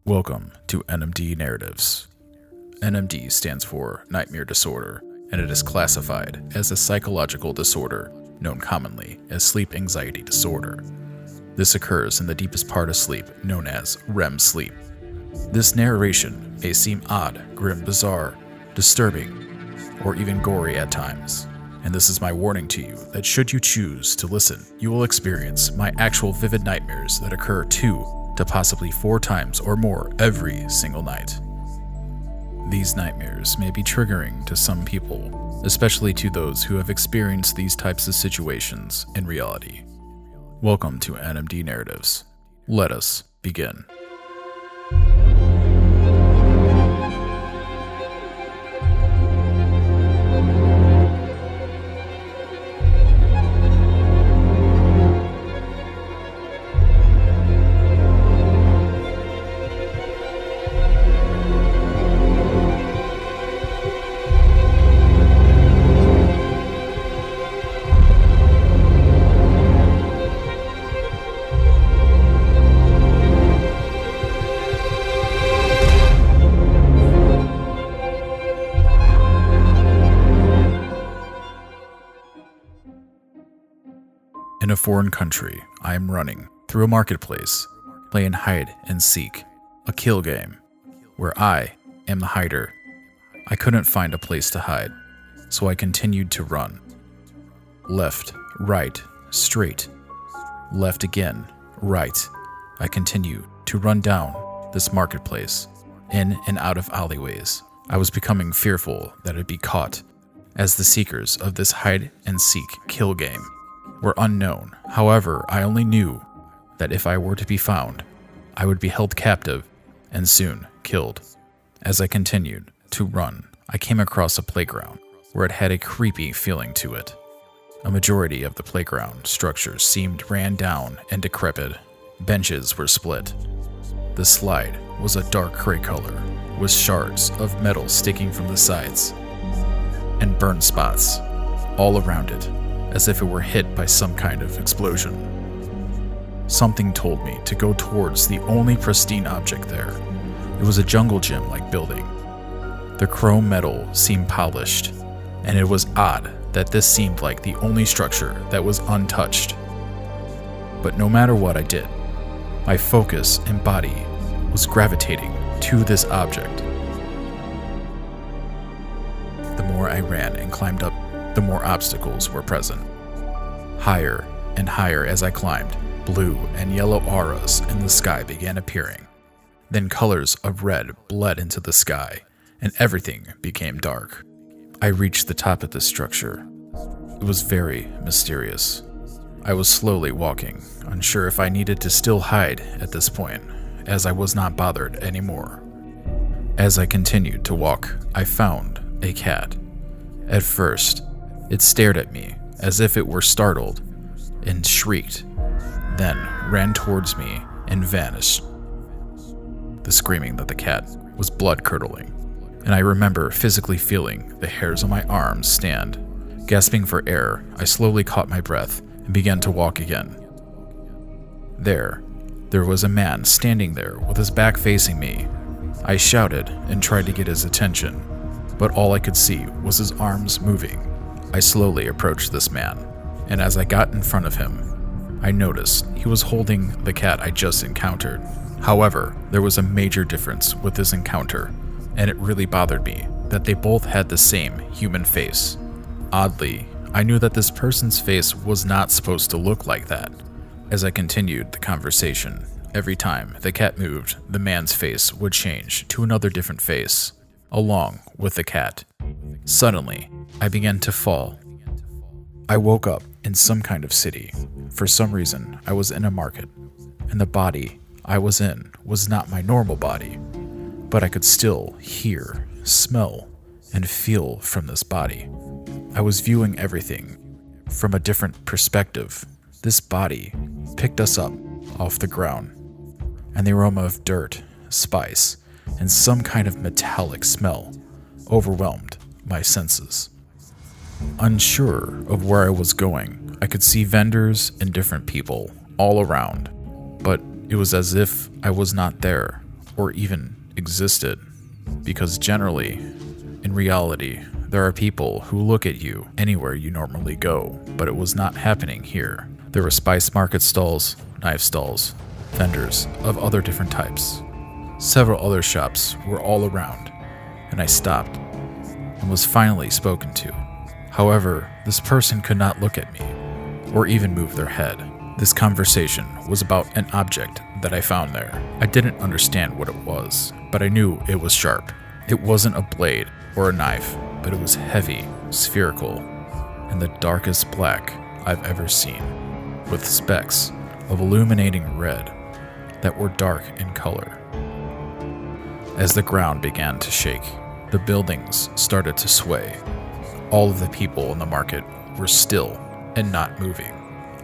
Welcome to NMD Narratives. NMD stands for Nightmare Disorder, and it is classified as a psychological disorder known commonly as sleep anxiety disorder. This occurs in the deepest part of sleep, known as REM sleep. This narration may seem odd, grim, bizarre, disturbing, or even gory at times. And this is my warning to you that should you choose to listen, you will experience my actual vivid nightmares that occur 2 to possibly 4 times or more every single night. These nightmares may be triggering to some people, especially to those who have experienced these types of situations in reality. Welcome to NMD Narratives. Let us begin. In a foreign country, I am running through a marketplace, playing hide and seek, a kill game, where I am the hider. I couldn't find a place to hide, so I continued to run. Left, right, straight, left again, right. I continued to run down this marketplace, in and out of alleyways. I was becoming fearful that I'd be caught, as the seekers of this hide and seek kill game were unknown. However, I only knew that if I were to be found, I would be held captive and soon killed. As I continued to run, I came across a playground where it had a creepy feeling to it. A majority of the playground structures seemed ran down and decrepit. Benches were split. The slide was a dark gray color, with shards of metal sticking from the sides, and burn spots all around it, as if it were hit by some kind of explosion. Something told me to go towards the only pristine object there. It was a jungle gym-like building. The chrome metal seemed polished, and it was odd that this seemed like the only structure that was untouched. But no matter what I did, my focus and body was gravitating to this object. The more I ran and climbed up, the more obstacles were present. Higher and higher as I climbed, blue and yellow auras in the sky began appearing. Then colors of red bled into the sky, and everything became dark. I reached the top of this structure. It was very mysterious. I was slowly walking, unsure if I needed to still hide at this point, as I was not bothered anymore. As I continued to walk, I found a cat. At first, it stared at me as if it were startled and shrieked, then ran towards me and vanished. The screaming of the cat was blood-curdling, and I remember physically feeling the hairs on my arms stand. Gasping for air, I slowly caught my breath and began to walk again. There was a man standing there with his back facing me. I shouted and tried to get his attention, but all I could see was his arms moving. I slowly approached this man, and as I got in front of him, I noticed he was holding the cat I just encountered. However, there was a major difference with this encounter, and it really bothered me that they both had the same human face. Oddly, I knew that this person's face was not supposed to look like that. As I continued the conversation, every time the cat moved, the man's face would change to another different face, along with the cat. Suddenly, I began to fall. I woke up in some kind of city. For some reason, I was in a market, and the body I was in was not my normal body, but I could still hear, smell, and feel from this body. I was viewing everything from a different perspective. This body picked us up off the ground, and the aroma of dirt, spice, and some kind of metallic smell overwhelmed my senses. Unsure of where I was going, I could see vendors and different people all around, but it was as if I was not there. or even existed. Because generally, in reality, there are people who look at you anywhere you normally go, but it was not happening here. There were spice market stalls, knife stalls, vendors of other different types. Several other shops were all around, and I stopped and was finally spoken to. However, this person could not look at me or even move their head. This conversation was about an object that I found there. I didn't understand what it was, but I knew it was sharp. It wasn't a blade or a knife, but it was heavy, spherical, and the darkest black I've ever seen, with specks of illuminating red that were dark in color. As the ground began to shake, the buildings started to sway. All of the people in the market were still and not moving.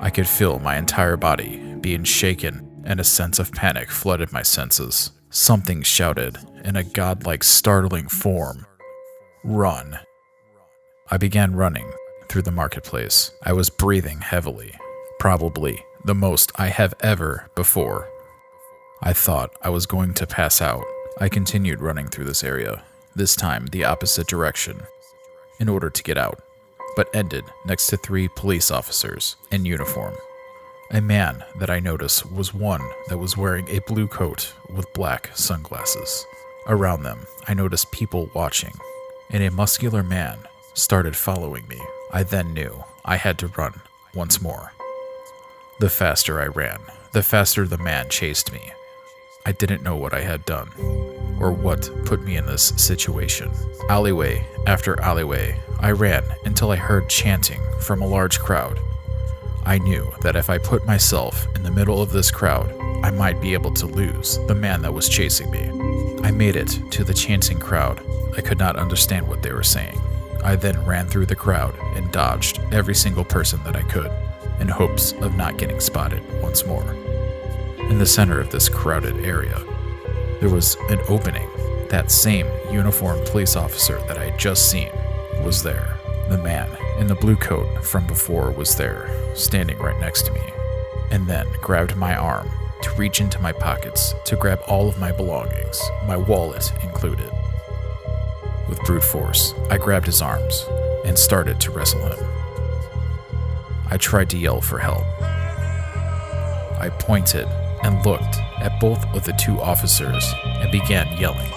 I could feel my entire body being shaken, and a sense of panic flooded my senses. Something shouted in a godlike, startling form, "Run!" I began running through the marketplace. I was breathing heavily, probably the most I have ever before. I thought I was going to pass out. I continued running through this area, this time the opposite direction, in order to get out, but ended next to 3 police officers in uniform. A man that I noticed was one that was wearing a blue coat with black sunglasses. Around them, I noticed people watching, and a muscular man started following me. I then knew I had to run once more. The faster I ran, the faster the man chased me. I didn't know what I had done, or what put me in this situation. Alleyway after alleyway, I ran until I heard chanting from a large crowd. I knew that if I put myself in the middle of this crowd, I might be able to lose the man that was chasing me. I made it to the chanting crowd. I could not understand what they were saying. I then ran through the crowd and dodged every single person that I could, in hopes of not getting spotted once more. In the center of this crowded area, there was an opening. That same uniformed police officer that I had just seen was there. The man in the blue coat from before was there, standing right next to me, and then grabbed my arm to reach into my pockets to grab all of my belongings, my wallet included. With brute force, I grabbed his arms and started to wrestle him. I tried to yell for help. I pointed and looked at both of the 2 officers and began yelling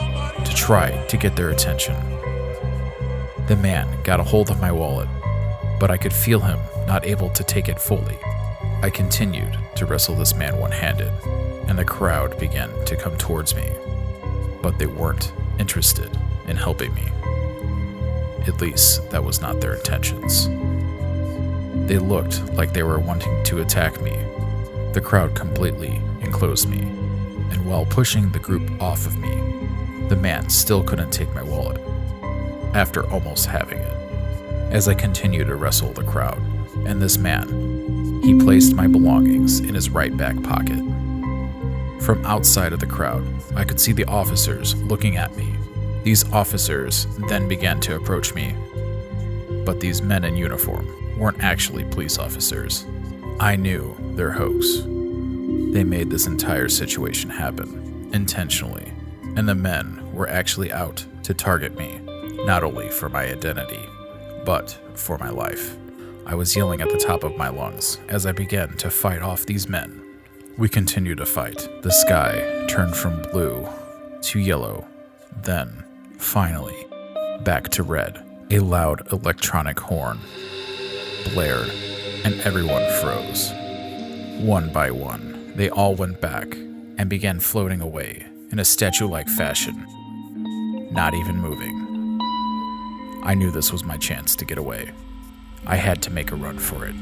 to try to get their attention. The man got a hold of my wallet, but I could feel him not able to take it fully. I continued to wrestle this man one-handed, and the crowd began to come towards me, but they weren't interested in helping me. At least, that was not their intentions. They looked like they were wanting to attack me. The crowd completely enclosed me, and while pushing the group off of me, the man still couldn't take my wallet, after almost having it. As I continued to wrestle the crowd and this man, he placed my belongings in his right back pocket. From outside of the crowd, I could see the officers looking at me. These officers then began to approach me, but these men in uniform weren't actually police officers. I knew their hoax. They made this entire situation happen, intentionally, and the men were actually out to target me, not only for my identity, but for my life. I was yelling at the top of my lungs as I began to fight off these men. We continued to fight. The sky turned from blue to yellow, then, finally, back to red. A loud electronic horn blared, and everyone froze. One by one, they all went back and began floating away in a statue-like fashion, not even moving. I knew this was my chance to get away. I had to make a run for it.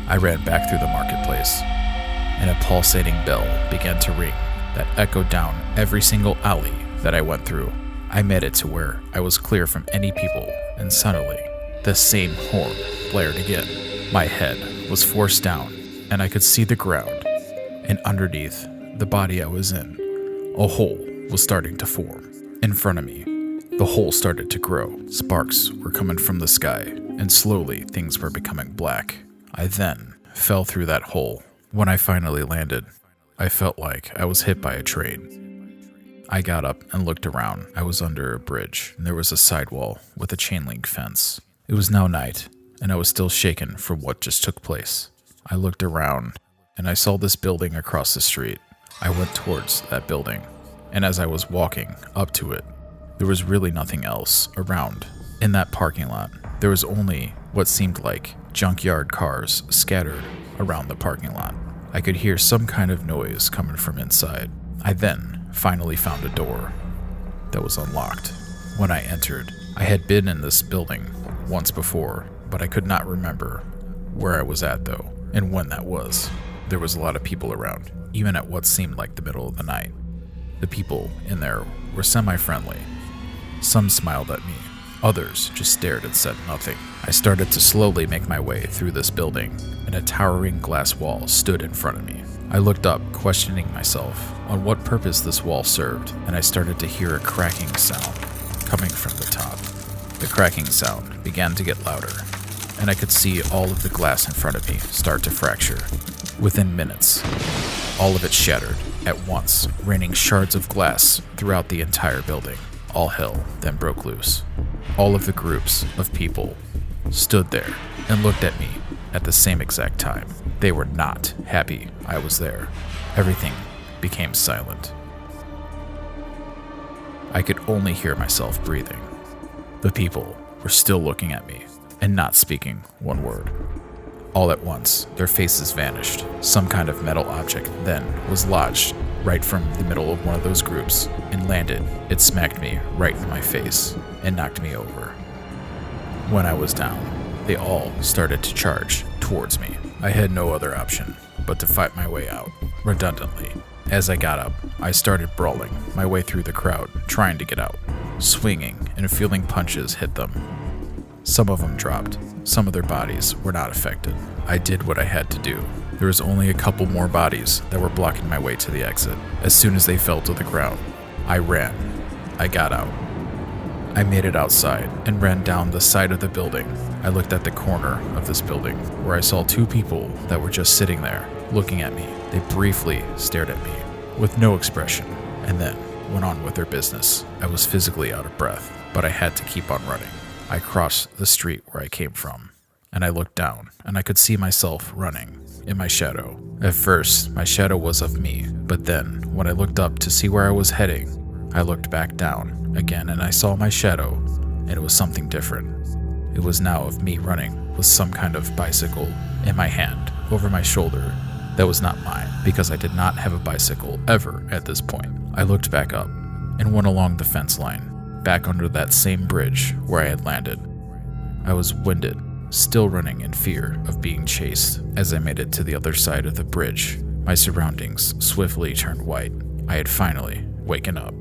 I ran back through the marketplace, and a pulsating bell began to ring that echoed down every single alley that I went through. I made it to where I was clear from any people, and suddenly, the same horn blared again. My head was forced down, and I could see the ground, and underneath the body I was in, a hole was starting to form. In front of me, the hole started to grow. Sparks were coming from the sky, and slowly things were becoming black. I then fell through that hole. When I finally landed, I felt like I was hit by a train. I got up and looked around. I was under a bridge, and there was a sidewall with a chain link fence. It was now night, and I was still shaken from what just took place. I looked around, and I saw this building across the street. I went towards that building, and as I was walking up to it, there was really nothing else around. In that parking lot, there was only what seemed like junkyard cars scattered around the parking lot. I could hear some kind of noise coming from inside. I then finally found a door that was unlocked. When I entered, I had been in this building once before, but I could not remember where I was at though, and when that was. There was a lot of people around, even at what seemed like the middle of the night. The people in there were semi-friendly. Some smiled at me, others just stared and said nothing. I started to slowly make my way through this building, and a towering glass wall stood in front of me. I looked up, questioning myself on what purpose this wall served, and I started to hear a cracking sound coming from the top. The cracking sound began to get louder, and I could see all of the glass in front of me start to fracture. Within minutes, all of it shattered at once, raining shards of glass throughout the entire building. All hell then broke loose. All of the groups of people stood there and looked at me at the same exact time. They were not happy I was there. Everything became silent. I could only hear myself breathing. The people were still looking at me and not speaking one word. All at once, their faces vanished. Some kind of metal object then was lodged right from the middle of one of those groups and landed. It smacked me right in my face and knocked me over. When I was down, they all started to charge towards me. I had no other option but to fight my way out, redundantly. As I got up, I started brawling my way through the crowd, trying to get out, swinging and feeling punches hit them. Some of them dropped. Some of their bodies were not affected. I did what I had to do. There was only a couple more bodies that were blocking my way to the exit. As soon as they fell to the ground, I ran. I got out. I made it outside and ran down the side of the building. I looked at the corner of this building where I saw two people that were just sitting there looking at me. They briefly stared at me with no expression and then went on with their business. I was physically out of breath, but I had to keep on running. I crossed the street where I came from, and I looked down, and I could see myself running in my shadow. At first, my shadow was of me, but then, when I looked up to see where I was heading, I looked back down again, and I saw my shadow, and it was something different. It was now of me running with some kind of bicycle in my hand over my shoulder that was not mine, because I did not have a bicycle ever at this point. I looked back up and went along the fence line, back under that same bridge where I had landed. I was winded, still running in fear of being chased. As I made it to the other side of the bridge, my surroundings swiftly turned white. I had finally waken up.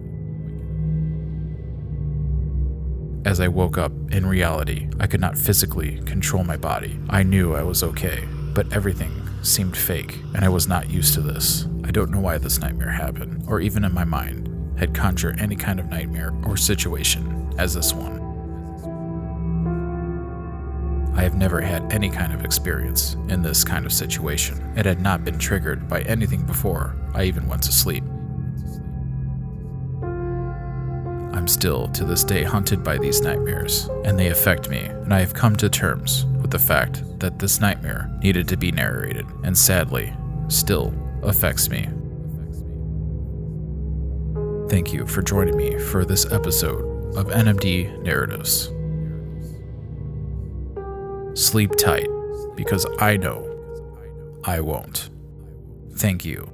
As I woke up in reality, I could not physically control my body. I knew I was okay, but everything seemed fake, and I was not used to this. I don't know why this nightmare happened, or even in my mind had conjured any kind of nightmare or situation as this one. I have never had any kind of experience in this kind of situation. It had not been triggered by anything before I even went to sleep. I'm still, to this day, haunted by these nightmares, and they affect me, and I have come to terms with the fact that this nightmare needed to be narrated, and sadly, still affects me. Thank you for joining me for this episode of NMD Narratives. Sleep tight, because I know I won't. Thank you.